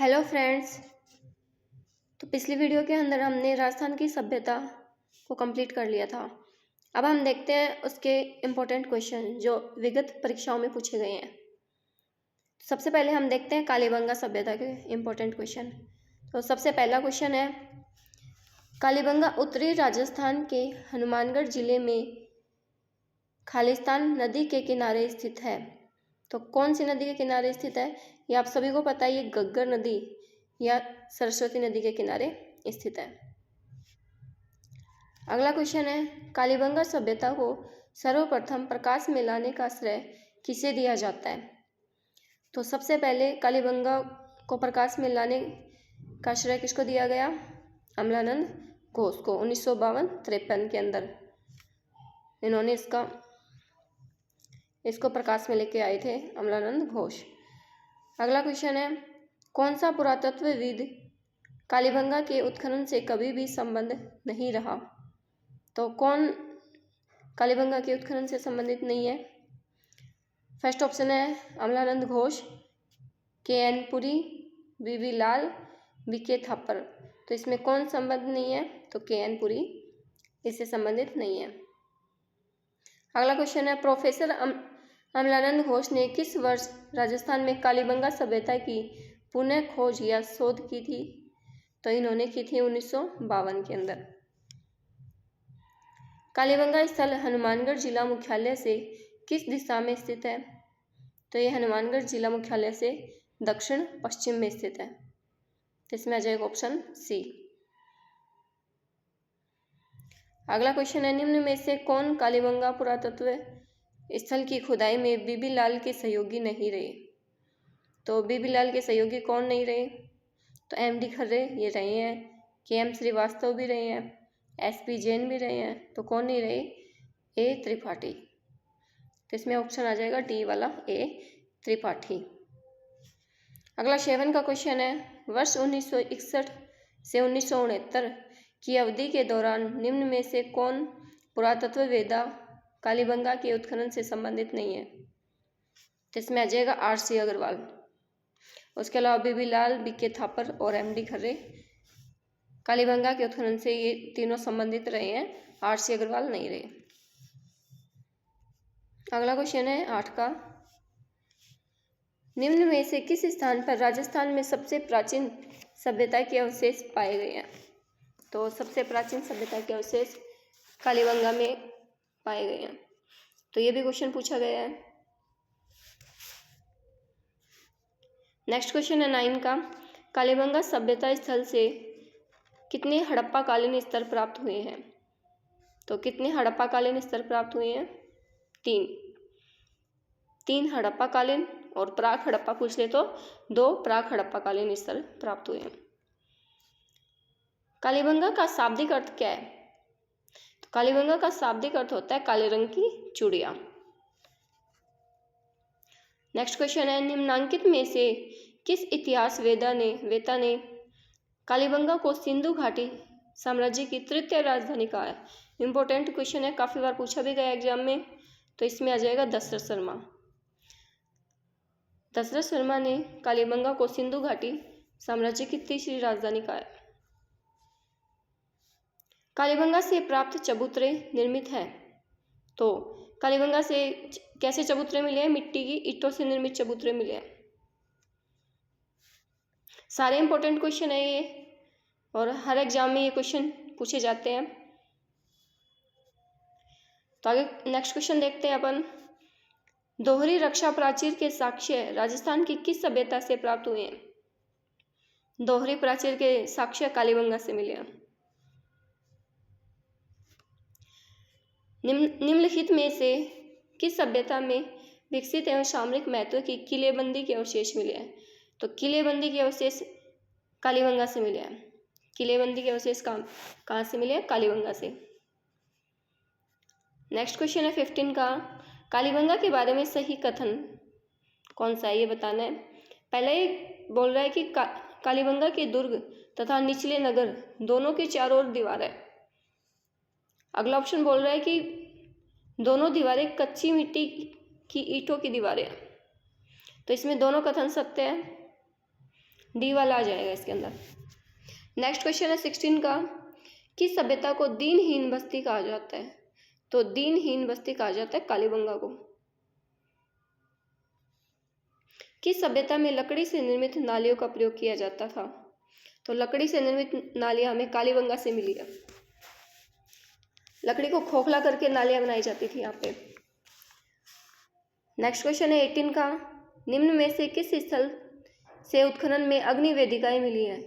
Hello friends. तो पिछली video के अंदर हमने राजस्थान की सभ्यता को कंप्लीट कर लिया था। अब हम देखते हैं उसके इम्पोर्टेंट क्वेश्चन जो विगत परीक्षाओं में पूछे गए हैं। सबसे पहले हम देखते हैं कालीबंगा सभ्यता के इम्पोर्टेंट क्वेश्चन। तो सबसे पहला क्वेश्चन है, कालीबंगा उत्तरी राजस्थान के हनुमानगढ़ जिले में खालिस्तान नदी के किनारे स्थित है। तो कौन सी नदी के किनारे स्थित है? ये आप सभी को पता है, ये घग्गर नदी या सरस्वती नदी के किनारे स्थित है। अगला क्वेश्चन है, कालीबंगा सभ्यता को सर्वप्रथम प्रकाश में लाने का श्रेय किसे दिया जाता है? तो सबसे पहले कालीबंगा को प्रकाश में लाने का श्रेय किसको दिया गया? अमलानंद घोष को 1952-53 के अंदर इन्होंने इसको प्रकाश में लेके आए थे, अमलानंद घोष। अगला क्वेश्चन है, कौन सा पुरातत्वविद कालीबंगा के उत्खनन से कभी भी संबंध नहीं रहा? तो कौन कालीबंगा के उत्खनन से संबंधित नहीं है? फर्स्ट ऑप्शन है अमलानंद घोष, के.एन. पुरी, वी.वी. लाल, वी.के. थापर। तो इसमें कौन संबंध नहीं है? तो के.एन. पुरी इससे संबंधित नहीं है। अगला क्वेश्चन है, प्रोफेसर अमलानंद घोष ने किस वर्ष राजस्थान में कालीबंगा सभ्यता की पुनः खोज या शोध की थी? तो इन्होंने की थी 1952 के अंदर। कालीबंगा स्थल हनुमानगढ़ जिला मुख्यालय से किस दिशा में स्थित है? तो ये हनुमानगढ़ जिला मुख्यालय से दक्षिण पश्चिम में स्थित है। तो इसमें आ जाएगा ऑप्शन सी। अगला क्वेश्चन है, निम्न में से कौन कालीबंगा पुरातत्व स्थल की खुदाई में बीबी लाल के सहयोगी नहीं रहे? तो बीबी लाल के सहयोगी कौन नहीं रहे? तो एम.डी. खर्रे ये रहे हैं, के.एम. श्रीवास्तव भी रहे हैं, एस.पी. जैन भी रहे हैं। तो कौन नहीं रहे? ए. त्रिपाठी। तो इसमें ऑप्शन आ जाएगा डी वाला, ए. त्रिपाठी। अगला 7 का क्वेश्चन है, वर्ष 1961 से 1969 की अवधि के दौरान निम्न में से कौन पुरातत्ववेत्ता कालीबंगा के उत्खनन से संबंधित नहीं है? तो इसमें आ जाएगा आर.सी. अग्रवाल। उसके अलावा बीबी लाल, वी.के. थापर और एम.डी. खर्रे कालीबंगा के उत्खनन से ये तीनों संबंधित रहे हैं, आर.सी. अग्रवाल नहीं रहे। अगला क्वेश्चन है 8 का, निम्न में से किस स्थान पर राजस्थान में सबसे प्राचीन सभ्यता के अवशेष पाए गए हैं? तो सबसे प्राचीन सभ्यता के अवशेष कालीबंगा में पाए गए हैं। तो ये भी क्वेश्चन पूछा गया है। नेक्स्ट क्वेश्चन है 9 का, कालीबंगा सभ्यता स्थल से कितने हड़प्पा कालीन स्तर प्राप्त हुए हैं? तो कितने हड़प्पा कालीन स्तर प्राप्त हुए हैं? 3 हड़प्पा कालीन, और प्राक हड़प्पा पूछ ले तो 2 प्राक हड़प्पा कालीन स्तर प्राप्त हुए हैं। कालीबंगा का शाब्दिक अर्थ क्या है? तो कालीबंगा का शाब्दिक अर्थ होता है काले रंग की चूड़ियां। नेक्स्ट क्वेश्चन है, निम्नांकित में से किस इतिहास वेता ने कालीबंगा को सिंधु घाटी साम्राज्य की तृतीय राजधानी कहा है? इंपॉर्टेंट क्वेश्चन है, काफी बार पूछा भी गया एग्जाम में। तो इसमें आ जाएगा दशरथ शर्मा। दशरथ शर्मा ने कालीबंगा को सिंधु घाटी साम्राज्य की तीसरी राजधानी कहा है। कालीबंगा से प्राप्त चबूतरे निर्मित है। तो कालीबंगा से कैसे चबूतरे मिले हैं? मिट्टी की ईंटों से निर्मित चबूतरे मिले हैं। सारे इंपॉर्टेंट क्वेश्चन है ये, और हर एग्जाम में ये क्वेश्चन पूछे जाते हैं। तो आगे नेक्स्ट क्वेश्चन देखते हैं अपन, दोहरी रक्षा प्राचीर के साक्ष्य राजस्थान की किस सभ्यता से प्राप्त हुए हैं? दोहरी प्राचीर के साक्ष्य कालीबंगा से मिले हैं। निम्नलिखित में से किस सभ्यता में विकसित एवं सामरिक महत्व की किलेबंदी के अवशेष मिले हैं? तो किलेबंदी के अवशेष कालीबंगा से मिले हैं। किलेबंदी के अवशेष कहाँ से मिले हैं? कालीबंगा से। नेक्स्ट क्वेश्चन है 15 का, कालीबंगा के बारे में सही कथन कौन सा है ये बताना है। पहले बोल रहा है कि कालीबंगा के दुर्ग तथा निचले नगर दोनों की चारों ओर दीवार है। अगला ऑप्शन बोल रहा है कि दोनों दीवारें कच्ची मिट्टी की ईंटों की दीवारें हैं। तो इसमें दोनों कथन सत्य है। डी वाला आ जाएगा इसके अंदर। नेक्स्ट क्वेश्चन है 16 का, किस सभ्यता को दीनहीन बस्ती कहा जाता है? तो दीनहीन बस्ती कहा जाता है कालीबंगा को। किस सभ्यता में लकड़ी से निर्मित नालियों का प्रयोग किया जाता था? तो लकड़ी से निर्मित नालियां हमें कालीबंगा से मिली है। लकड़ी को खोखला करके नालियां बनाई जाती थी यहाँ पे। नेक्स्ट क्वेश्चन है 18 का, निम्न में से किस स्थल से उत्खनन में अग्नि वेदिकाएं मिली है?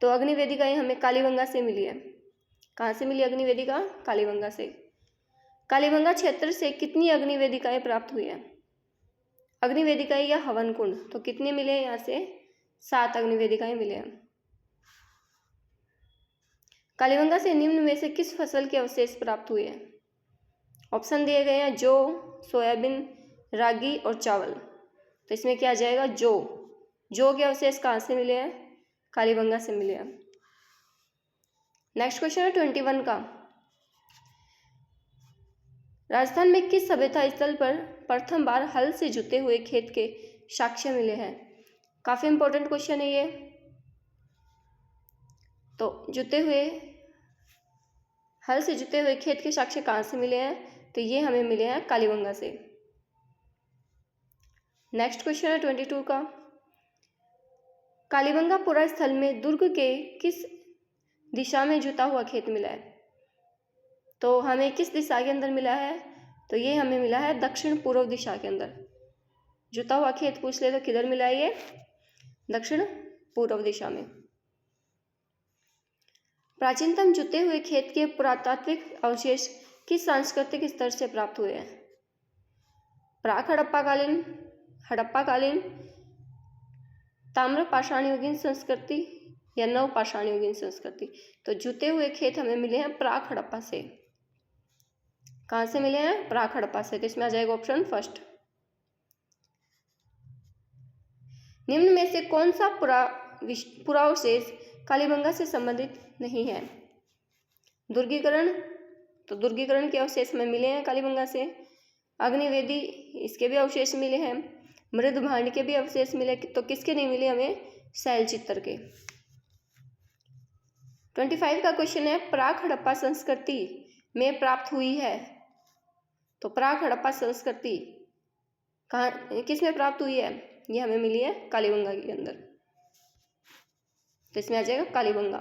तो अग्नि वेदिकाएं हमें कालीबंगा से मिली है। कहाँ से मिली अग्नि वेदिका? कालीबंगा से। कालीबंगा क्षेत्र से कितनी अग्नि वेदिकाएं प्राप्त हुई है? अग्नि वेदिकाएं या हवन कुंड, तो कितने मिले हैं यहाँ से? 7 अग्नि वेदिकाएं मिले हैं। कालीबंगा से निम्न में से किस फसल के अवशेष प्राप्त हुए हैं? ऑप्शन दिए गए हैं जौ, सोयाबीन, रागी और चावल। तो इसमें क्या आ जाएगा? जौ के अवशेष कहाँ से मिले हैं? कालीबंगा से मिले हैं। नेक्स्ट क्वेश्चन है 21 का, राजस्थान में किस सभ्यता स्थल पर प्रथम बार हल से जुते हुए खेत के साक्ष्य मिले हैं? काफी इंपॉर्टेंट क्वेश्चन है ये। तो हल से जुते हुए खेत के साक्ष्य कहाँ से मिले हैं? तो ये हमें मिले हैं कालीबंगा से। नेक्स्ट क्वेश्चन है 22 का, कालीबंगा पुरा स्थल में दुर्ग के किस दिशा में जुता हुआ खेत मिला है? तो हमें किस दिशा के अंदर मिला है? तो ये हमें मिला है दक्षिण पूर्व दिशा के अंदर। जुता हुआ खेत पूछ ले तो किधर मिला है? ये दक्षिण पूर्व दिशा में। प्राचीनतम जुते हुए खेत के पुरातात्विक अवशेष किस सांस्कृतिक स्तर से प्राप्त हुए हैं? प्राक हड़प्पाकालीन, हड़प्पाकालीन, ताम्र पाषाणयुगीन संस्कृति या नव पाषाणयुगीन संस्कृति। तो जुते हुए खेत हमें मिले हैं प्राक हड़प्पा से। कहाँ से मिले हैं? प्राक हड़प्पा से। तो इसमें आ जाएगा ऑप्शन फर्स्ट। निम्न में से कौन सा पुरावशेष कालीबंगा से संबंधित नहीं है? दुर्गीकरण, तो दुर्गीकरण के अवशेष में मिले हैं कालीबंगा से। अग्निवेदी, इसके भी अवशेष मिले हैं। मृद भांड के भी अवशेष मिले। तो किसके नहीं मिले हमें? शैल चित्र के। 25 का क्वेश्चन है, प्राक हड़प्पा संस्कृति में प्राप्त हुई है। तो प्राक हड़प्पा संस्कृति कहाँ किस में प्राप्त हुई है? ये हमें मिली है कालीबंगा के अंदर। तो इसमें आ जाएगा कालीबंगा।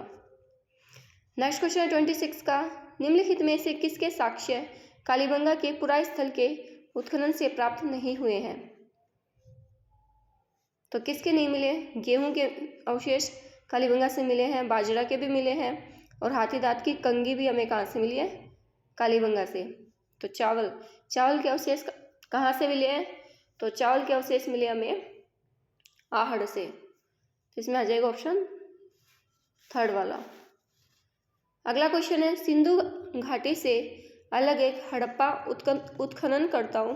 नेक्स्ट क्वेश्चन है 26 का, निम्नलिखित में से किसके साक्ष्य कालीबंगा के पुरा स्थल के उत्खनन से प्राप्त नहीं हुए हैं? तो किसके नहीं मिले? गेहूं के अवशेष कालीबंगा से मिले हैं, बाजरा के भी मिले हैं, और हाथी दांत की कंगी भी हमें कहाँ से मिली है? कालीबंगा से। तो चावल के अवशेष कहाँ से मिले हैं? तो चावल के अवशेष मिले हमें आहड़ से। तो इसमें आ जाएगा ऑप्शन थर्ड वाला। अगला क्वेश्चन है, सिंधु घाटी से अलग एक हड़प्पा उत्खननकर्ताओं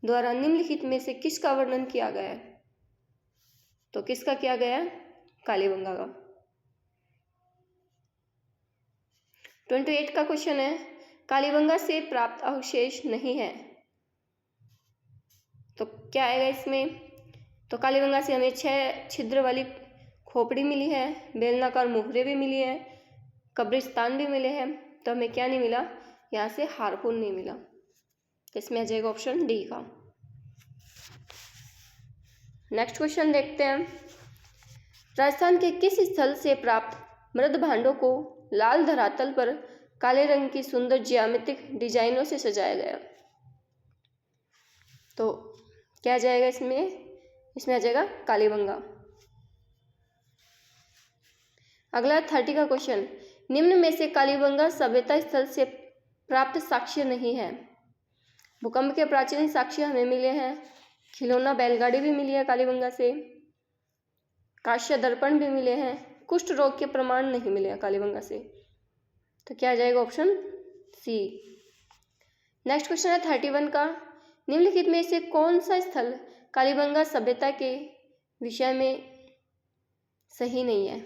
द्वारा निम्नलिखित में से किसका वर्णन किया गया है? तो किसका किया गया है? कालीबंगा का। 28 का क्वेश्चन है, कालीबंगा से प्राप्त अवशेष नहीं है। तो क्या आएगा इसमें? तो कालीबंगा से हमें 6 छिद्र वाली खोपड़ी मिली है, बेलनाकार मुहरे भी मिली है, कब्रिस्तान भी मिले हैं। तो हमें क्या नहीं मिला? यहाँ से हारपून नहीं मिला। तो इसमें आ जाएगा ऑप्शन डी का। नेक्स्ट क्वेश्चन देखते हैं, राजस्थान के किस स्थल से प्राप्त मृद भांडों को लाल धरातल पर काले रंग की सुंदर ज्यामितिक डिजाइनों से सजाया गया? तो क्या जाएगा इसमें? इसमें आ जाएगा कालीबंगा। अगला 30 का क्वेश्चन, निम्न में से कालीबंगा सभ्यता स्थल से प्राप्त साक्ष्य नहीं है। भूकंप के प्राचीन साक्ष्य हमें मिले हैं, खिलौना बैलगाड़ी भी मिली है कालीबंगा से, कांस्य दर्पण भी मिले हैं, कुष्ठ रोग के प्रमाण नहीं मिले हैं कालीबंगा से। तो क्या आ जाएगा? Option C. नेक्स्ट क्वेश्चन है 31 का, निम्नलिखित में से कौन सा स्थल कालीबंगा सभ्यता के विषय में सही नहीं है?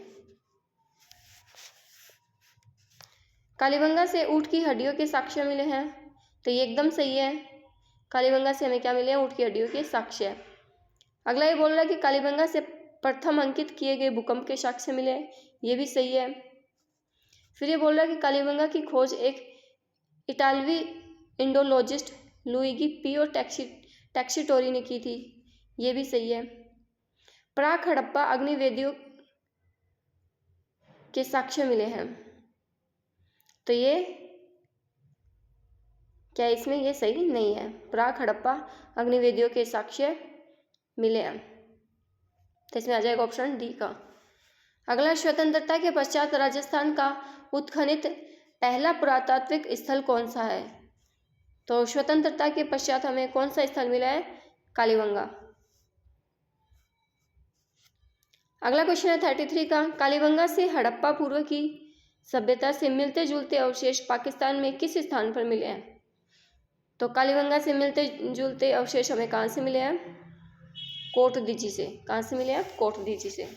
कालीबंगा से ऊँट की हड्डियों के साक्ष्य मिले हैं। तो ये एकदम सही है। कालीबंगा से हमें क्या मिले हैं? ऊँट की हड्डियों के साक्ष्य। अगला ये बोल रहा है कि कालीबंगा से प्रथम अंकित किए गए भूकंप के साक्ष्य मिले, ये भी सही है। फिर ये बोल रहा है कि कालीबंगा की खोज एक इटालवी इंडोलॉजिस्ट लुइगी पियो टैक्सीटोरी ने की थी, ये भी सही है। प्राक हड़प्पा अग्निवेदियों के साक्ष्य मिले हैं, तो ये क्या इसमें ये सही नहीं है। प्राक हड़प्पा अग्निवेदियों के साक्ष्य मिले हैं, तो इसमें आ जाएगा ऑप्शन डी का। अगला, स्वतंत्रता के पश्चात राजस्थान का उत्खनित पहला पुरातात्विक स्थल कौन सा है? तो स्वतंत्रता के पश्चात हमें कौन सा स्थल मिला है? कालीबंगा। अगला क्वेश्चन है 33 का, कालीबंगा से हड़प्पा पूर्व की सभ्यता से मिलते जुलते अवशेष पाकिस्तान में किस स्थान पर मिले हैं? तो कालीबंगा से मिलते जुलते अवशेष हमें कहाँ से मिले हैं? कोटदीजी से। कहाँ से मिले हैं? कोटदीजी से।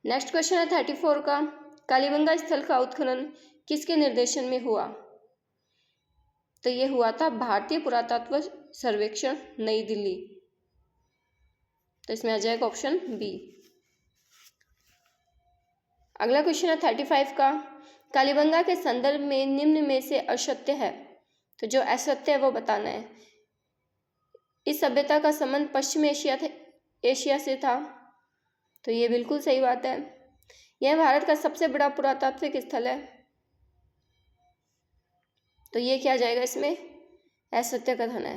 नेक्स्ट क्वेश्चन है 34 का, कालीबंगा स्थल का उत्खनन किसके निर्देशन में हुआ? तो ये हुआ था भारतीय पुरातत्व सर्वेक्षण, नई दिल्ली। तो इसमें आ जाएगा ऑप्शन बी। अगला क्वेश्चन है 35 का, कालीबंगा के संदर्भ में निम्न में से असत्य है, तो जो असत्य है वो बताना है। इस सभ्यता का संबंध पश्चिम एशिया से था, तो ये बिल्कुल सही बात है। यह भारत का सबसे बड़ा पुरातात्विक स्थल है, तो ये क्या जाएगा इसमें? असत्य कथन है।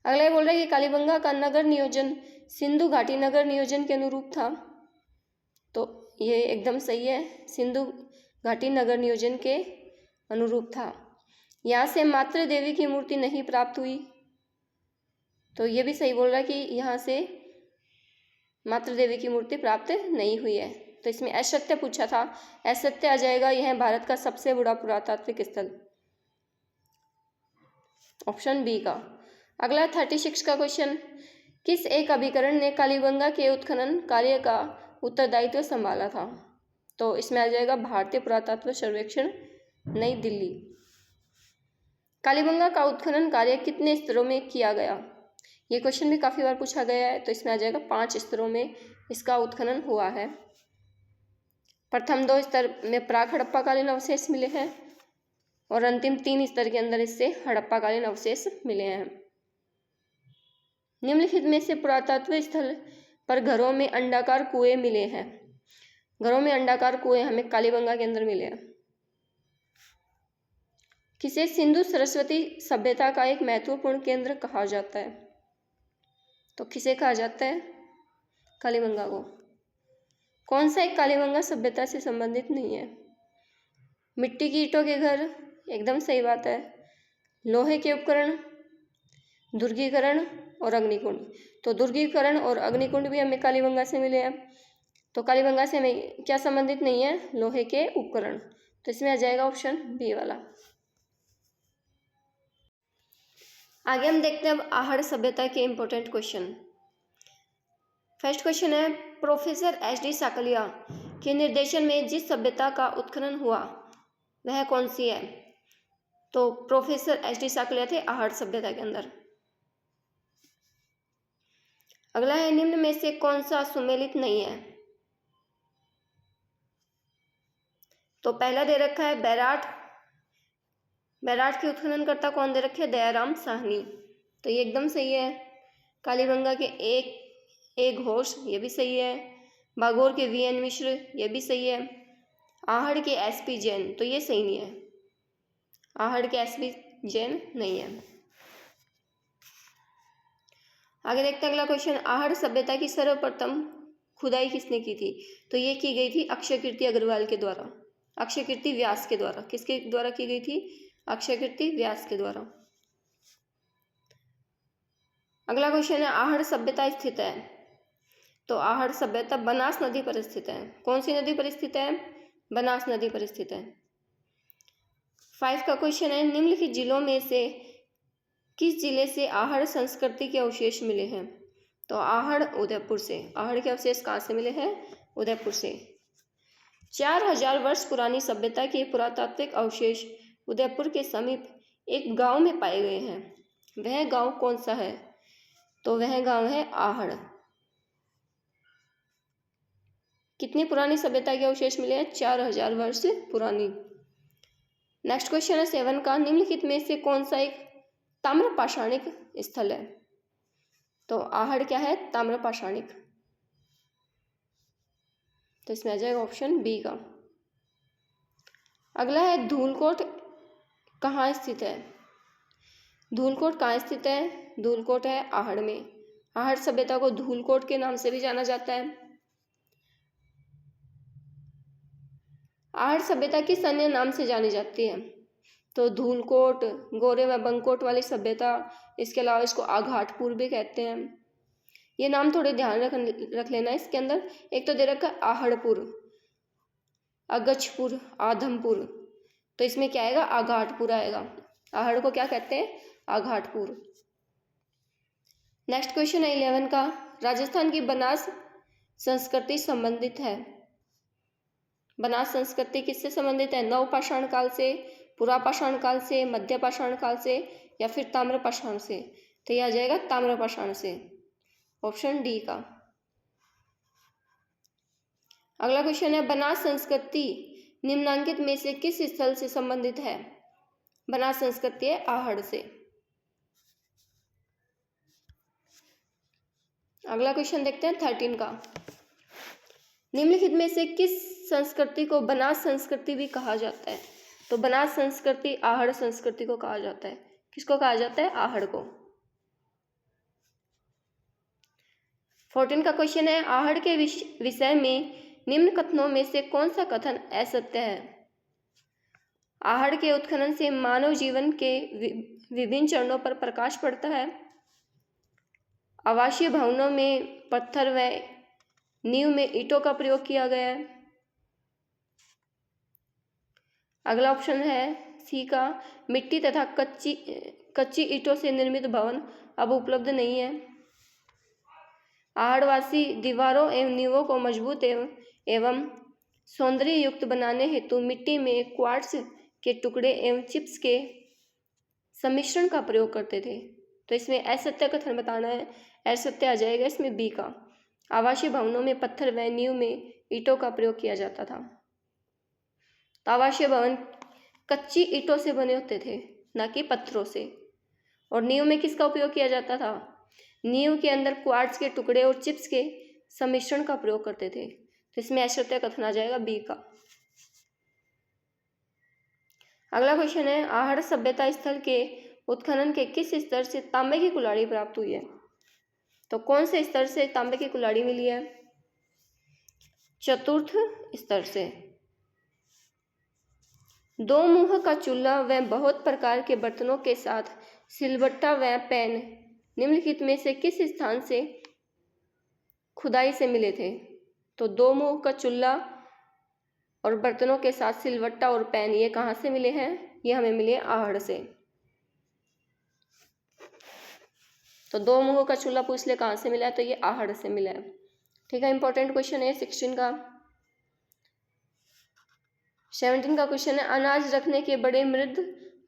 अगला ये बोल रहा है कि कालीबंगा का नगर नियोजन सिंधु घाटी नगर नियोजन के अनुरूप था, तो ये एकदम सही है, सिंधु घाटी नगर नियोजन के अनुरूप था। यहाँ से मातृ देवी की मूर्ति नहीं प्राप्त हुई, तो ये भी सही बोल रहा है कि यहाँ से मातृ देवी की मूर्ति प्राप्त नहीं हुई है, तो इसमें असत्य पूछा था, असत्य आ जाएगा, यह भारत का सबसे बड़ा पुरातात्विक स्थल, ऑप्शन बी का। अगला 36 का क्वेश्चन, किस एक अभिकरण ने कालीबंगा के उत्खनन कार्य का उत्तरदायित्व संभाला था? तो इसमें आ जाएगा भारतीय पुरातत्व सर्वेक्षण, नई दिल्ली। कालीबंगा का उत्खनन कार्य कितने स्तरों में किया गया? ये क्वेश्चन भी काफ़ी बार पूछा गया है, तो इसमें आ जाएगा 5 स्तरों में इसका उत्खनन हुआ है। प्रथम 2 स्तर में प्राक हड़प्पाकालीन अवशेष मिले हैं और अंतिम 3 स्तर के अंदर इससे हड़प्पाकालीन अवशेष मिले हैं। निम्नलिखित में से पुरातत्व स्थल पर घरों में अंडाकार कुएं मिले हैं। घरों में अंडाकार कुएं हमें कालीबंगा के अंदर मिले हैं। किसे सिंधु सरस्वती सभ्यता का एक महत्वपूर्ण केंद्र कहा जाता है? तो किसे कहा जाता है? कालीबंगा को। कौन सा एक कालीबंगा सभ्यता से संबंधित नहीं है? मिट्टी की ईंटों के घर, एकदम सही बात है। लोहे के उपकरण, दुर्गीकरण और अग्निकुंड, तो दुर्गीकरण और अग्निकुंड भी हमें कालीबंगा से मिले हैं, तो कालीबंगा से हमें क्या संबंधित नहीं है? लोहे के उपकरण, तो इसमें आ जाएगा ऑप्शन बी वाला। आगे हम देखते हैं अब आहड़ सभ्यता के इंपॉर्टेंट क्वेश्चन। फर्स्ट क्वेश्चन है, प्रोफेसर एच.डी. साकलिया के निर्देशन में जिस सभ्यता का उत्खनन हुआ वह कौन सी है? तो प्रोफेसर एच.डी. साकलिया थे आहड़ सभ्यता के अंदर। अगला है, निम्न में से कौन सा सुमेलित नहीं है? तो पहला दे रखा है बैराट। बैराट के उत्खननकर्ता कौन दे रखे? दयाराम साहनी, तो ये एकदम सही है। कालीबंगा के एक घोष, ये भी सही है। बागोर के वी.एन. मिश्र, ये भी सही है। आहड़ के एस.पी. जैन, तो ये सही नहीं है, आहड़ के एस.पी. जैन नहीं है। आगे देखते हैं अगला क्वेश्चन, आहड़ सभ्यता की सर्वप्रथम खुदाई किसने की थी? तो ये की गई थी अक्षयकीर्ति अग्रवाल के द्वारा, अक्षयकीर्ति व्यास के द्वारा। किसके द्वारा की गई थी? अक्षयकीर्ति व्यास के द्वारा। अगला क्वेश्चन है, आहड़ सभ्यता स्थित है? तो आहड़ सभ्यता बनास नदी पर स्थित है। कौन सी नदी पर स्थित है? बनास नदी पर स्थित है। 5 का क्वेश्चन है, निम्नलिखित जिलों में से किस जिले से आहड़ संस्कृति के अवशेष मिले हैं? तो आहड़ उदयपुर से। आहड़ के अवशेष कहाँ से मिले हैं? उदयपुर से। 4000 वर्ष पुरानी सभ्यता के पुरातात्विक अवशेष उदयपुर के समीप एक गांव में पाए गए हैं। वह गांव कौन सा है? तो वह गांव है आहड़। कितनी पुरानी सभ्यता के अवशेष मिले हैं? 4000 वर्ष पुरानी। नेक्स्ट क्वेश्चन है 7 का, निम्नलिखित में से कौन सा एक ताम्र पाषाणिक स्थल है? तो आहड़ क्या है? ताम्र पाषाणिक। तो इसमें आ जाएगा ऑप्शन बी का। अगला है धूलकोट कहाँ स्थित है? धूलकोट कहाँ स्थित है? धूलकोट है आहड़ में। आहड़ सभ्यता को धूलकोट के नाम से भी जाना जाता है। आहड़ सभ्यता किस अन्य नाम से जानी जाती है? तो धूलकोट, गोरे व बंकोट वाली सभ्यता, इसके अलावा इसको आघाटपुर भी कहते हैं। ये नाम थोड़े ध्यान रख लेना। इसके अंदर एक तो दे रखा है आहड़पुर, अगछपुर, आधमपुर, तो इसमें क्या आएगा? आघाटपुर आएगा। आहड़ को क्या कहते हैं? आघाटपुर। नेक्स्ट क्वेश्चन है 11 का, राजस्थान की बनास संस्कृति संबंधित है। बनास संस्कृति किससे संबंधित है? नवपाषाण काल से, पुरापाषाण काल से, मध्यपाषाण काल से या फिर ताम्रपाषाण से? तो यह आ जाएगा ताम्रपाषाण से, ऑप्शन डी का। अगला क्वेश्चन है बनास संस्कृति निम्नांकित में से किस स्थल से संबंधित है? बनास संस्कृति है आहड़ से। अगला क्वेश्चन देखते हैं 13 का, निम्नलिखित में से किस संस्कृति को बनास संस्कृति भी कहा जाता है? तो बनास संस्कृति आहड़ संस्कृति को कहा जाता है। किसको कहा जाता है? आहड़ को। 14 का क्वेश्चन है, आहड़ के विषय में निम्न कथनों में से कौन सा कथन असत्य है? आहड़ के उत्खनन से मानव जीवन के विभिन्न चरणों पर प्रकाश पड़ता है। आवासीय भवनों में पत्थर व नींव में ईंटों का प्रयोग किया गया है। अगला ऑप्शन है सी का, मिट्टी तथा कच्ची ईंटों से निर्मित भवन अब उपलब्ध नहीं है। आहड़वासी दीवारों एवं नींवों को मजबूत एवं सौंदर्य युक्त बनाने हेतु मिट्टी में क्वार्ट्ज के टुकड़े एवं चिप्स के सम्मिश्रण का प्रयोग करते थे। तो इसमें असत्य कथन बताना है। असत्य आ जाएगा इसमें बी का, आवासीय भवनों में पत्थर व नींव में ईंटों का प्रयोग किया जाता था। तो आवासीय भवन कच्ची ईंटों से बने होते थे, ना कि पत्थरों से। और नींव में किसका उपयोग किया जाता था? नींव के अंदर क्वार्ट्ज के टुकड़े और चिप्स के सम्मिश्रण का प्रयोग करते थे। तो इसमें असत्य कथन आ जाएगा बी का। अगला क्वेश्चन है, आहड़ सभ्यता स्थल के उत्खनन के किस स्तर से तांबे की कुल्हाड़ी प्राप्त हुई है? तो कौन से स्तर से तांबे की कुल्हाड़ी मिली है? चतुर्थ स्तर से। दो मुंह का चूल्हा व बहुत प्रकार के बर्तनों के साथ सिलबट्टा व पैन निम्नलिखित में से किस स्थान से खुदाई से मिले थे? तो दो मुंह का चूल्हा और बर्तनों के साथ सिलबट्टा और पैन, ये कहाँ से मिले हैं? ये हमें मिले आहड़ से। तो दो मुंह का चूल्हा पूछ ले कहाँ से मिला है? तो ये आहड़ से मिला है। ठीक है, इंपॉर्टेंट क्वेश्चन है 16 का। 17 का क्वेश्चन है, अनाज रखने के बड़े मृद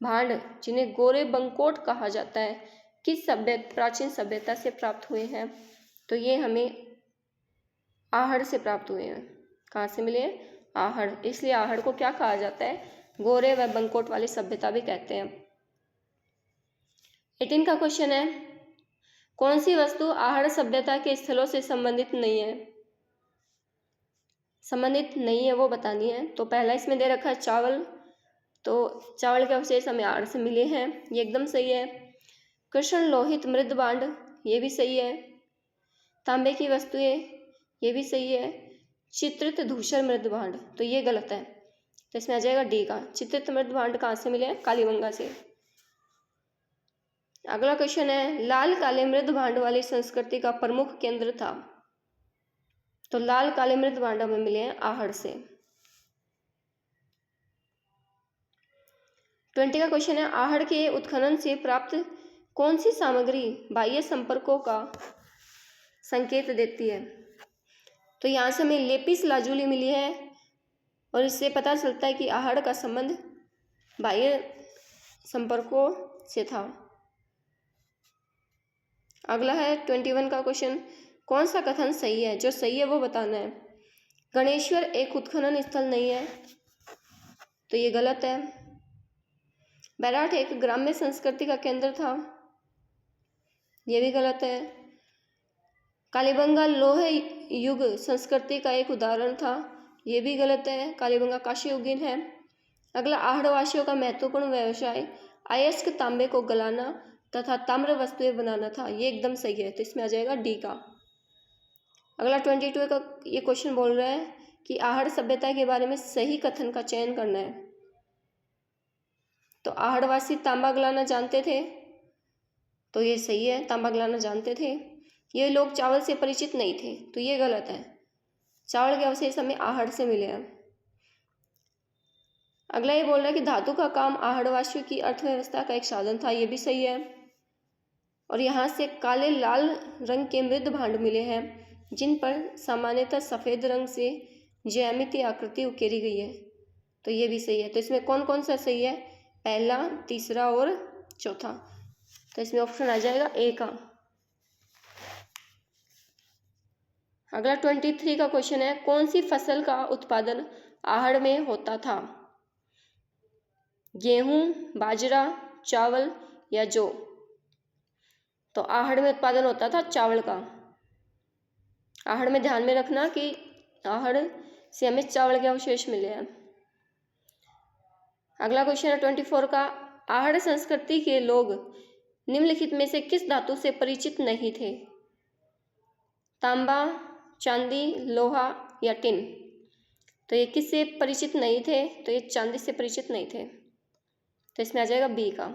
भांड जिन्हें गोरे बंकोट कहा जाता है किस प्राचीन सभ्यता से प्राप्त हुए हैं? तो ये हमें आहड़ से प्राप्त हुए हैं। कहाँ से मिले? आहड़। इसलिए आहड़ को क्या कहा जाता है? गोरे व बंकोट वाली सभ्यता भी कहते हैं। 18 का क्वेश्चन है, कौन सी वस्तु आहड़ सभ्यता के स्थलों से संबंधित नहीं है? संबंधित नहीं है वो बतानी है। तो पहला इसमें दे रखा है चावल, तो चावल के अवशेष हमें आहड़ से मिले हैं, ये एकदम सही है। कृष्ण लोहित मृद भांड, ये भी सही है। तांबे की वस्तुएं, ये भी सही है। चित्रित धूसर मृद भांड, तो ये गलत है। तो इसमें आ जाएगा डी का, चित्रित मृद भांड कहाँ से मिले? कालीबंगा से। अगला क्वेश्चन है, लाल काले मृद भांड वाली संस्कृति का प्रमुख केंद्र था? तो लाल काले मृद भांड हमें मिले हैं आहड़ से। 20 का क्वेश्चन है, आहड़ के उत्खनन से प्राप्त कौन सी सामग्री बाह्य संपर्कों का संकेत देती है? तो यहाँ से हमें लेपिस लाजुली मिली है और इससे पता चलता है कि आहड़ का संबंध बाह्य संपर्कों से था। अगला है 21 का क्वेश्चन, कौन सा कथन सही है? जो सही है वो बताना है। गणेश्वर एक उत्खनन स्थल नहीं है, तो ये गलत है। बैराठ एक ग्राम्य संस्कृति का केंद्र था, ये भी गलत है। कालीबंगा लोह युग संस्कृति का एक उदाहरण था, ये भी गलत है। कालीबंगा काशीयुगीन है। अगला, आहड़वासियों का महत्वपूर्ण व्यवसाय अयस्क तांबे को गलाना तथा ताम्र वस्तुएं बनाना था, ये एकदम सही है, तो इसमें आ जाएगा डी का। अगला 22 का ये क्वेश्चन बोल रहा है कि आहड़ सभ्यता के बारे में सही कथन का चयन करना है। तो आहड़वासी तांबा गलाना जानते थे, तो ये सही है, तांबा गलाना जानते थे। ये लोग चावल से परिचित नहीं थे, तो ये गलत है। चावल के अवशेष हमें आहड़ से मिले हैं। अगला ये बोल रहा है कि धातु का काम आहड़वासियों की अर्थव्यवस्था का एक साधन था, ये भी सही है। और यहाँ से काले लाल रंग के मृद भांड मिले हैं, जिन पर सामान्यतः सफ़ेद रंग से ज्यामितीय आकृति उकेरी गई है, तो ये भी सही है। तो इसमें कौन कौन सा सही है? पहला, तीसरा और चौथा, तो इसमें ऑप्शन आ जाएगा ए का। अगला 23 का क्वेश्चन है, कौन सी फसल का उत्पादन आहड़ में होता था? गेहूं, बाजरा, चावल या जौ? तो आहड़ में उत्पादन होता था चावल का। आहड़ में ध्यान में रखना कि आहड़ से हमें चावल के अवशेष मिले हैं। अगला क्वेश्चन है 24 का, आहड़ संस्कृति के लोग निम्नलिखित में से किस धातु से परिचित नहीं थे? तांबा, चांदी, लोहा या टिन? तो ये किससे परिचित नहीं थे? तो ये चांदी से परिचित नहीं थे, तो इसमें आ जाएगा बी का।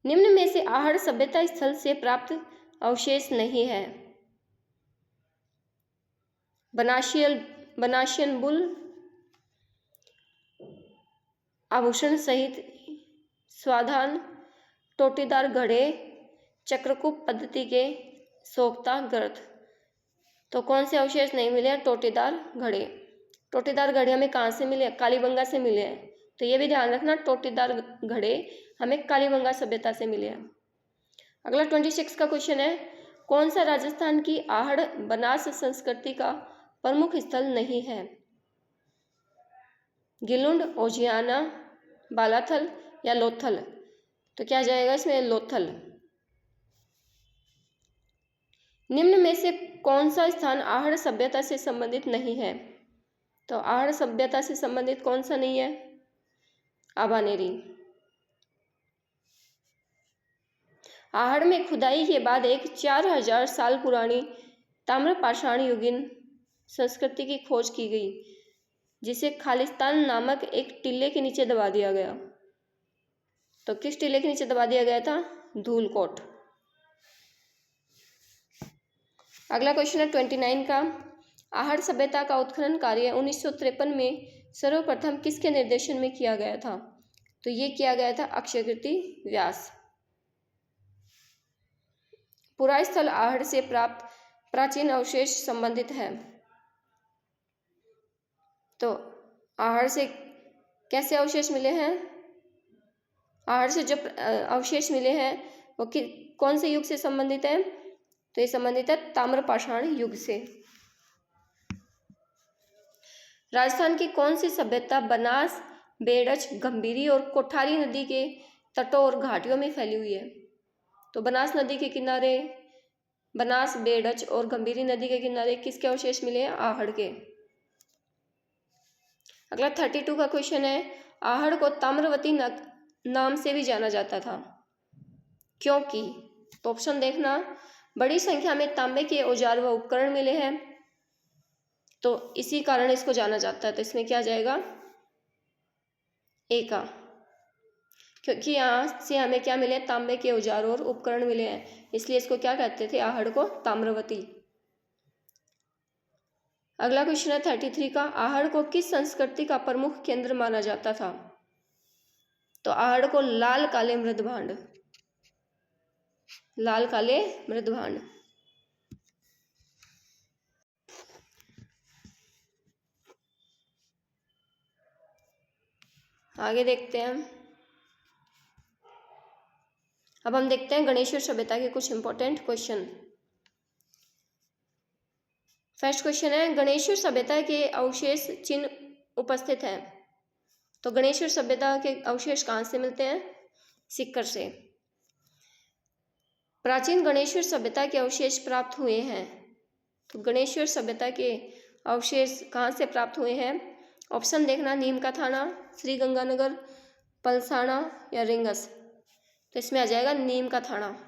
निम्न में से आहड़ सभ्यता स्थल से प्राप्त अवशेष नहीं है? बनासियन बुल, आभूषण सहित स्वाधान, टोटीदार घड़े, चक्रकूप पद्धति के सोख्ता गर्थ? तो कौन से अवशेष नहीं मिले हैं? टोटीदार घड़े। टोटीदार घड़े हमें कहाँ से मिले? कालीबंगा से मिले हैं, तो ये भी ध्यान रखना, टोटीदार घड़े हमें कालीबंगा सभ्यता से मिले हैं। अगला 26 का क्वेश्चन है, कौन सा राजस्थान की आहड़ बनास संस्कृति का प्रमुख स्थल नहीं है? गिलुंड, ओजियाना, बालाथल या लोथल? तो क्या जाएगा इसमें? लोथल। निम्न में से कौन सा स्थान आहड़ सभ्यता से संबंधित नहीं है? तो आहड़ सभ्यता से संबंधित कौन सा नहीं है? आबानेरी। आहड़ में खुदाई के बाद एक 4000 साल पुरानी ताम्रपाषाण युगीन संस्कृति की खोज की गई, जिसे खालिस्तान नामक एक टीले के नीचे दबा दिया गया। तो किस टीले के नीचे दबा दिया गया था? धूलकोट। अगला क्वेश्चन है 29 का, आहड़ सभ्यता का उत्खनन कार्य 1953 में सर्वप्रथम किसके निर्देशन में किया गया था? तो ये किया गया था अक्षयकृति व्यास। पूरा स्थल आहड़ से प्राप्त प्राचीन अवशेष संबंधित है। तो आहड़ से कैसे अवशेष मिले हैं? आहड़ से जो अवशेष मिले हैं वो कौन से युग से संबंधित है? तो ये संबंधित है ताम्रपाषाण युग से। राजस्थान की कौन सी सभ्यता बनास, बेडच, गंभीरी और कोठारी नदी के तटों और घाटियों में फैली हुई है? तो बनास नदी के किनारे, बनास, बेडच और गंभीरी नदी के किनारे किसके अवशेष मिले हैं? आहड़ के। अगला 32 का क्वेश्चन है, आहड़ को ताम्रवती नाम से भी जाना जाता था, क्योंकि? तो ऑप्शन देखना, बड़ी संख्या में तांबे के औजार व उपकरण मिले हैं, तो इसी कारण इसको जाना जाता है। तो इसमें क्या जाएगा? ए का, क्योंकि यहाँ से हमें क्या मिले? तांबे के औजार और उपकरण मिले हैं, इसलिए इसको क्या कहते थे? आहड़ को ताम्रवती। अगला क्वेश्चन है 33 का, आहड़ को किस संस्कृति का प्रमुख केंद्र माना जाता था? तो आहड़ को लाल काले मृदभांड, लाल काले मृदभांड। आगे देखते हैं। अब हम देखते हैं गणेश्वर सभ्यता के कुछ इंपॉर्टेंट क्वेश्चन। फर्स्ट क्वेश्चन है, गणेश्वर सभ्यता के अवशेष चिन्ह उपस्थित हैं। तो गणेश्वर सभ्यता के अवशेष कहाँ से मिलते हैं? सिक्कर से। प्राचीन गणेश्वर सभ्यता के अवशेष प्राप्त हुए हैं। तो गणेश्वर सभ्यता के अवशेष कहाँ से प्राप्त हुए हैं? ऑप्शन देखना, नीम का थाना, श्रीगंगानगर, पलसाना या रिंगस। तो इसमें आ जाएगा नीम का थाना।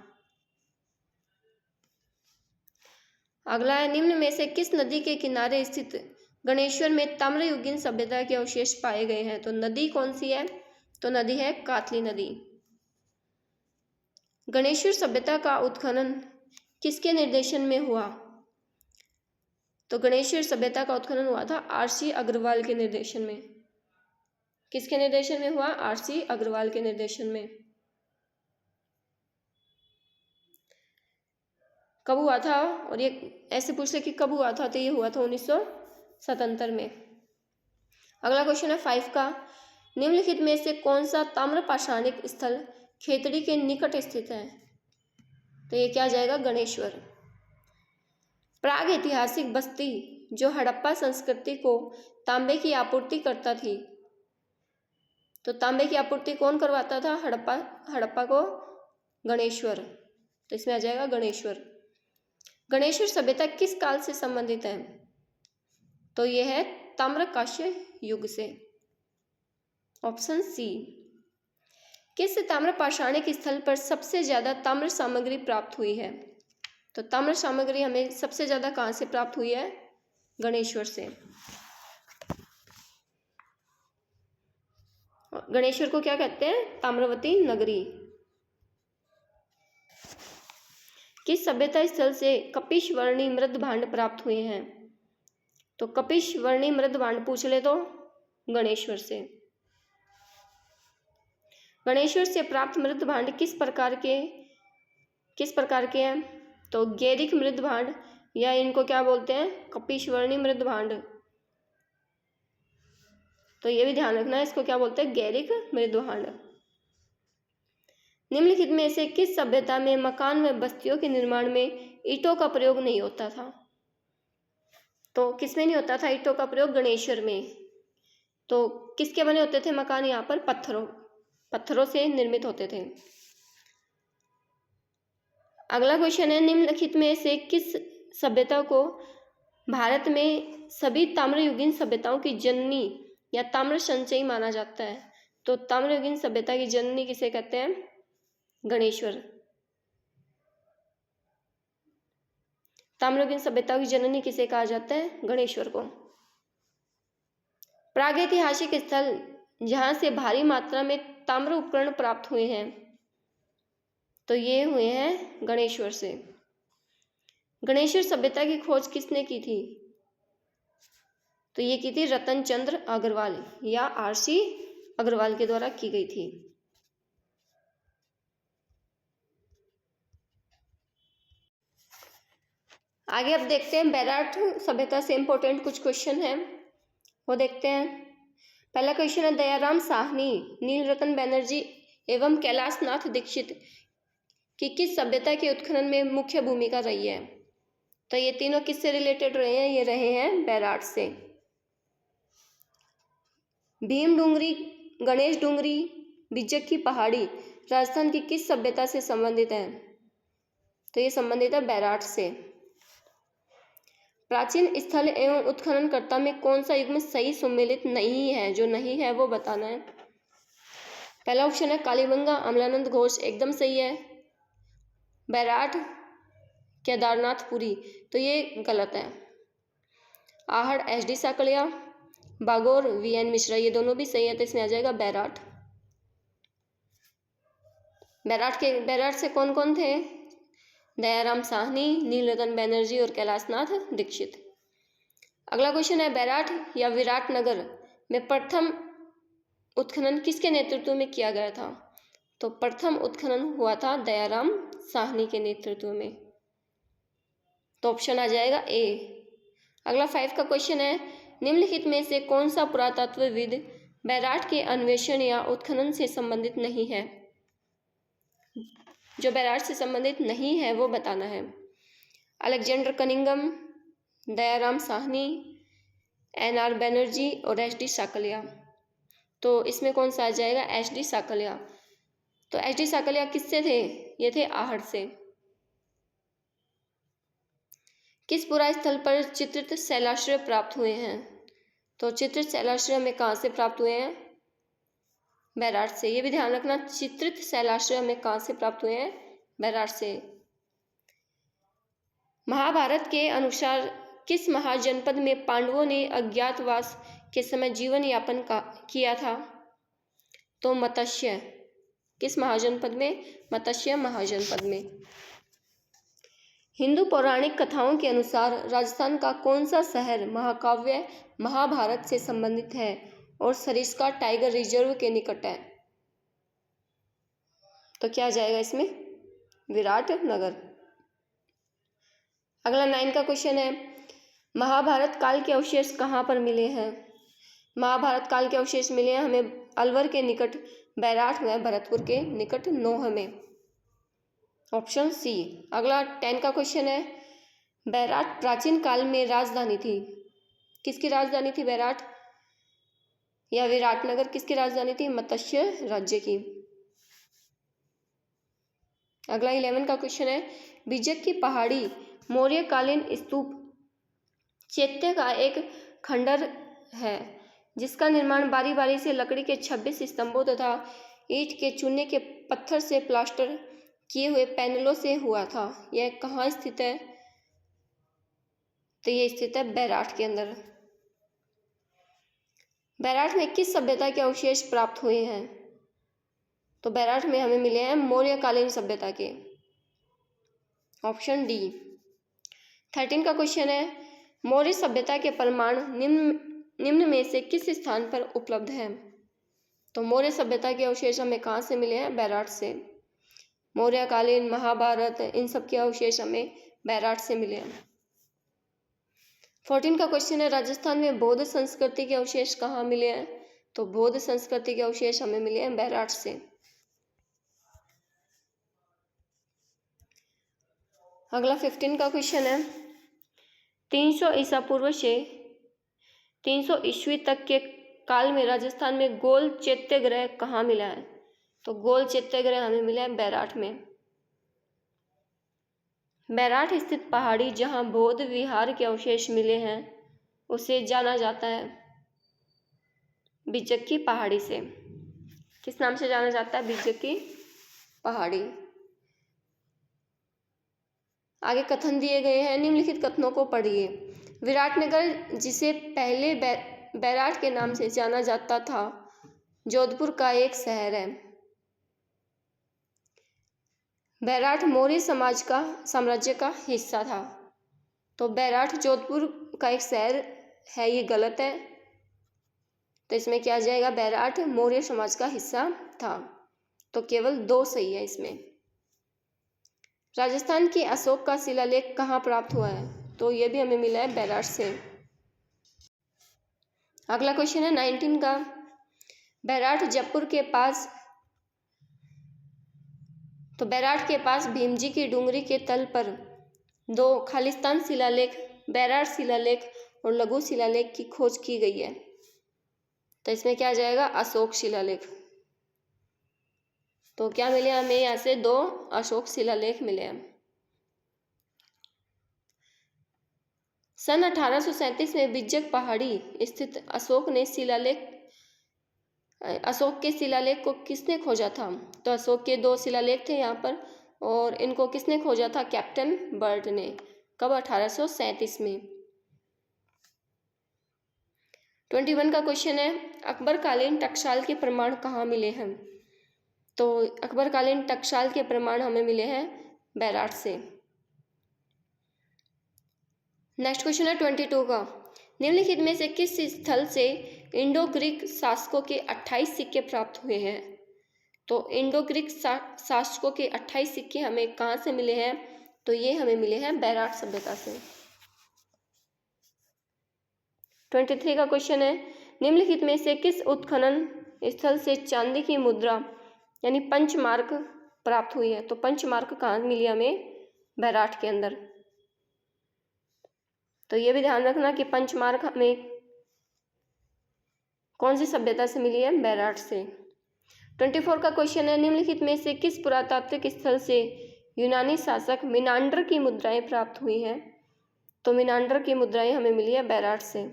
अगला है, निम्न में से किस नदी के किनारे स्थित गणेश्वर में ताम्रयुगीन सभ्यता के अवशेष पाए गए हैं? तो नदी कौन सी है? तो नदी है कातली नदी। गणेश्वर सभ्यता का उत्खनन किसके निर्देशन में हुआ? तो गणेश्वर सभ्यता का उत्खनन हुआ था आर.सी. अग्रवाल के निर्देशन में। किसके निर्देशन में हुआ? आर.सी. अग्रवाल के निर्देशन में। कब हुआ था? और ये ऐसे पूछ ले कि कब हुआ था, तो ये हुआ था 1977 में। अगला क्वेश्चन है 5 का, निम्नलिखित में से कौन सा ताम्र पाषाणिक स्थल खेतड़ी के निकट स्थित है? तो ये क्या जाएगा? गणेश्वर। प्राग ऐतिहासिक बस्ती जो हड़प्पा संस्कृति को तांबे की आपूर्ति करता थी। तो तांबे की आपूर्ति कौन करवाता था हड़प्पा को? गणेश्वर। तो इसमें आ जाएगा गणेश्वर। गणेश्वर सभ्यता किस काल से संबंधित है? तो यह है ताम्रकांस्य युग से। Option C. किस ताम्र पाषाणिक स्थल पर सबसे ज्यादा ताम्र सामग्री प्राप्त हुई है? तो ताम्र सामग्री हमें सबसे ज्यादा कहाँ से प्राप्त हुई है? गणेश्वर से। गणेश्वर को क्या कहते हैं? ताम्रवती नगरी। किस सभ्यता स्थल से कपिशवर्णी मृद भांड प्राप्त हुए हैं? तो कपिशवर्णी मृद भांड पूछ ले तो गणेश्वर से। गणेश्वर से प्राप्त मृद भांड किस प्रकार के हैं? तो गैरिक मृद भांड, या इनको क्या बोलते हैं? कपिशवर्णी मृद भांड। तो ये भी ध्यान रखना है, इसको क्या बोलते हैं? गैरिक मृद भांड। निम्नलिखित में से किस सभ्यता में मकान व बस्तियों के निर्माण में ईंटों का प्रयोग नहीं होता था? तो किसमें नहीं होता था ईंटों का प्रयोग? गणेश्वर में। तो किसके बने होते थे मकान? यहाँ पर पत्थरों से निर्मित होते थे। अगला क्वेश्चन है, निम्नलिखित में से किस सभ्यता को भारत में सभी ताम्रयुगीन सभ्यताओं की जननी या ताम्र संचयी माना जाता है? तो ताम्रयुगीन सभ्यता की जननी किसे कहते हैं? गणेश्वर। ताम्रयुगीन सभ्यता की जननी किसे कहा जाता है? गणेश्वर को। प्रागैतिहासिक स्थल जहां से भारी मात्रा में ताम्र उपकरण प्राप्त हुए हैं, तो ये हुए हैं गणेश्वर से। गणेश्वर सभ्यता की खोज किसने की थी? तो ये की थी रतन चंद्र अग्रवाल या आर.सी. अग्रवाल के द्वारा की गई थी। आगे अब देखते हैं बैराट सभ्यता से इंपॉर्टेंट कुछ क्वेश्चन हैं, वो देखते हैं। पहला क्वेश्चन है, दयाराम साहनी, नीलरतन बनर्जी एवं कैलाशनाथ दीक्षित की किस सभ्यता के उत्खनन में मुख्य भूमिका रही है? तो ये तीनों किससे रिलेटेड रहे हैं? ये रहे हैं बैराट से। भीम डूंगरी, गणेश डूंगरी, बिज्जक की पहाड़ी राजस्थान की किस सभ्यता से संबंधित है? तो ये संबंधित है बैराट से। प्राचीन स्थल एवं उत्खननकर्ता में कौन सा युग्म सही सम्मिलित नहीं है? जो नहीं है वो बताना है। पहला ऑप्शन है कालीबंगा अमलानंद घोष, एकदम सही है। बैराट केदारनाथपुरी, तो ये गलत है। आहड़ एस.डी. साकलिया, बागोर वी.एन. मिश्रा, ये दोनों भी सही है, तो इसमें आ जाएगा बैराट। बैराट से कौन कौन थे? दयाराम साहनी, नीलरतन बनर्जी और कैलाशनाथ दीक्षित। अगला क्वेश्चन है, बैराट या विराटनगर में प्रथम उत्खनन किसके नेतृत्व में किया गया था? तो प्रथम उत्खनन हुआ था दयाराम साहनी के नेतृत्व में, तो ऑप्शन आ जाएगा ए। अगला 5 का क्वेश्चन है, निम्नलिखित में से कौन सा पुरातत्वविद बैराट के अन्वेषण या उत्खनन से संबंधित नहीं है? जो बैराट से संबंधित नहीं है वो बताना है। Alexander Cunningham, Dayaram Sahni, NR Banerjee और HD साकलिया। तो इसमें कौन सा आ जाएगा? HD साकलिया। तो HD साकलिया किससे थे? ये थे आहड़ से। किस पुरा स्थल पर चित्रित शैलाश्रय प्राप्त हुए हैं? तो चित्रित शैलाश्रय हमें कहाँ से प्राप्त हुए हैं? बैराट से। ये भी ध्यान रखना, चित्रित शैलाश्रय हमें कहाँ से प्राप्त हुए हैं? बैराट से। महाभारत के अनुसार किस महाजनपद में पांडवों ने अज्ञातवास के समय जीवन यापन किया था? तो मत्स्य। किस महाजनपद में? मत्स्य महाजनपद में। हिंदू पौराणिक कथाओं के अनुसार राजस्थान का कौन सा शहर महाकाव्य महाभारत से संबंधित है और सरिस्का टाइगर रिजर्व के निकट है? तो क्या जाएगा इसमें? विराटनगर। अगला 9 का क्वेश्चन है, महाभारत काल के अवशेष कहाँ पर मिले हैं? महाभारत काल के अवशेष मिले हैं हमें अलवर के निकट, बैराठ में, भरतपुर के निकट, नोह में। Option C. अगला 10 का क्वेश्चन है, बैराठ प्राचीन काल में राजधानी थी। किसकी राजधानी थी बैराठ? या विराटनगर किसकी राजधानी थी? मत्स्य राज्य की। अगला 11 का क्वेश्चन है, बिजक की पहाड़ी मौर्यकालीन स्तूप चैत्य का एक खंडर है जिसका निर्माण बारी बारी से लकड़ी के 26 स्तंभों तथा ईंट के चूने के पत्थर से प्लास्टर किए हुए पैनलों से हुआ था। यह कहाँ स्थित है? तो यह स्थित है बैराठ के अंदर। बैराठ में किस सभ्यता के अवशेष प्राप्त हुए हैं? तो बैराठ में हमें मिले हैं मौर्यकालीन सभ्यता के। Option D. 13 का क्वेश्चन है, मौर्य सभ्यता के प्रमाण निम्न में से किस स्थान पर उपलब्ध है? तो मौर्य सभ्यता के अवशेष हमें कहाँ से मिले हैं? बैराठ से। मौर्यकालीन, महाभारत, इन सब के अवशेष हमें बैराठ से मिले हैं। 14 का क्वेश्चन है, राजस्थान में बौद्ध संस्कृति के अवशेष कहाँ मिले हैं? तो बौद्ध संस्कृति के अवशेष हमें मिले हैं बैराठ से। अगला 15 का क्वेश्चन है, 300 ईसा पूर्व से 300 ईस्वी तक के काल में राजस्थान में गोल चैत्यग्रह कहाँ मिला है? तो गोल चैत्यग्रह हमें मिला है बैराठ में। बैराठ स्थित पहाड़ी जहाँ बौद्ध विहार के अवशेष मिले हैं उसे जाना जाता है बिजक की पहाड़ी से। किस नाम से जाना जाता है? बिजक की पहाड़ी। आगे कथन दिए गए हैं, निम्नलिखित कथनों को पढ़िए। विराटनगर जिसे पहले बैराठ के नाम से जाना जाता था जोधपुर का एक शहर है। बैराठ मौर्य साम्राज्य का हिस्सा था। तो बैराठ जोधपुर का एक शहर है, ये गलत है। तो इसमें क्या आ जाएगा? बैराठ मौर्य समाज का हिस्सा था। तो केवल 2 सही है इसमें। राजस्थान के अशोक का शिलालेख कहाँ प्राप्त हुआ है? तो ये भी हमें मिला है बैराठ से। अगला क्वेश्चन है 19 का, बैराठ जयपुर के पास, तो बैराठ के पास भीमजी की डूंगरी के तल पर 2 खालिस्तान शिलालेख, बैराठ शिलालेख और लघु शिलालेख की खोज की गई है। तो इसमें क्या आ जाएगा? अशोक शिलालेख। तो क्या मिले हमें? यहाँ से 2 अशोक शिलालेख मिले हैं। सन 1837 में बिज्जक पहाड़ी स्थित अशोक के शिलालेख को किसने खोजा था? तो अशोक के 2 शिलालेख थे यहाँ पर, और इनको किसने खोजा था? कैप्टन बर्ट ने। कब? 1837 में। 21 का क्वेश्चन है, अकबरकालीन टकसाल के प्रमाण कहाँ मिले हैं? तो अकबरकालीन टकसाल के प्रमाण हमें मिले हैं बैराठ से। नेक्स्ट क्वेश्चन है 22 का, निम्नलिखित में से किस स्थल से इंडो ग्रीक शासकों के 28 सिक्के प्राप्त हुए हैं? तो इंडो ग्रीक शासकों के 28 सिक्के हमें कहाँ से मिले हैं? तो ये हमें मिले हैं बैराठ सभ्यता से। 23 का क्वेश्चन है, निम्नलिखित में से किस उत्खनन स्थल से चांदी की मुद्रा यानी पंचमार्क प्राप्त हुई है? तो पंचमार्क कहाँ मिली हमें? बैराठ के अंदर। तो ये भी ध्यान रखना कि पंचमार्क हमें कौन सी सभ्यता से मिली है, बैराट से। 24 का क्वेश्चन है, निम्नलिखित में से किस पुरातात्विक स्थल से यूनानी शासक मिनांडर की मुद्राएं प्राप्त हुई हैं? तो मिनांडर की मुद्राएं हमें मिली है बैराट से।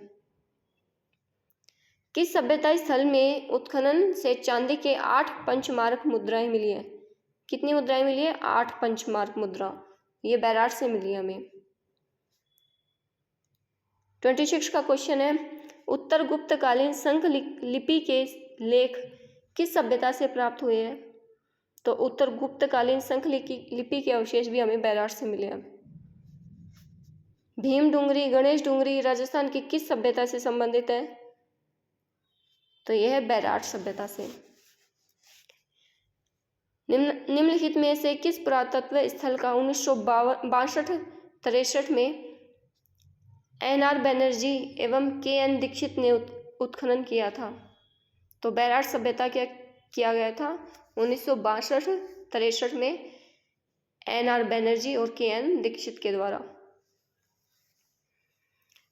किस सभ्यता स्थल में उत्खनन से चांदी के 8 पंचमार्क मुद्राएं मिली है? कितनी मुद्राएं मिली है? 8 पंचमार्क मुद्रा, ये बैराट से मिली है हमें। 26 का क्वेश्चन है, उत्तर गुप्तकालीन संख लिपि के लेख किस सभ्यता से प्राप्त हुए हैं? तो उत्तर गुप्तकालीन संख लिपि के अवशेष भी हमें बैराट से मिले हैं। भीम डूंगरी, गणेश डूंगरी राजस्थान की किस सभ्यता से संबंधित है? तो यह है बैराट सभ्यता से। निम्नलिखित में से किस पुरातत्व स्थल का 1962-63 में NR बनर्जी एवं KN दीक्षित ने उत्खनन किया था? तो बैराट सभ्यता क्या किया गया था 1962-63 में NR बनर्जी और KN दीक्षित के द्वारा।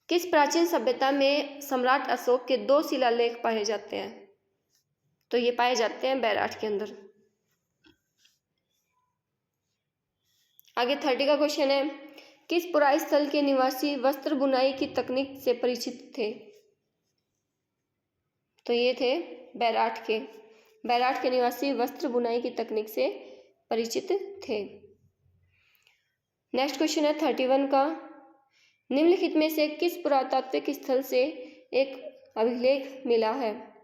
किस प्राचीन सभ्यता में सम्राट अशोक के 2 शिलालेख पाए जाते हैं? तो ये पाए जाते हैं बैराट के अंदर। आगे 30 का क्वेश्चन है, किस पुरास्थल के निवासी वस्त्र बुनाई की तकनीक से परिचित थे? तो ये थे बैराट के निवासी वस्त्र बुनाई की तकनीक से परिचित थे। नेक्स्ट क्वेश्चन है 31 का, निम्नलिखित में से किस पुरातात्विक स्थल से एक अभिलेख मिला है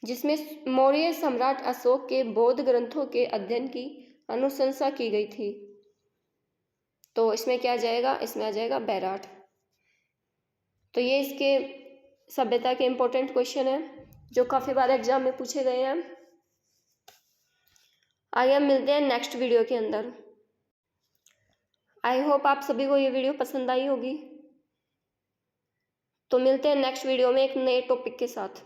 जिसमें मौर्य सम्राट अशोक के बौद्ध ग्रंथों के अध्ययन की अनुशंसा की गई थी? तो इसमें क्या आ जाएगा? इसमें आ जाएगा बैराट। तो ये इसके सभ्यता के इंपॉर्टेंट क्वेश्चन है जो काफ़ी बार एग्जाम में पूछे गए हैं। आगे हम मिलते हैं नेक्स्ट वीडियो के अंदर। आई होप आप सभी को ये वीडियो पसंद आई होगी। तो मिलते हैं नेक्स्ट वीडियो में एक नए टॉपिक के साथ।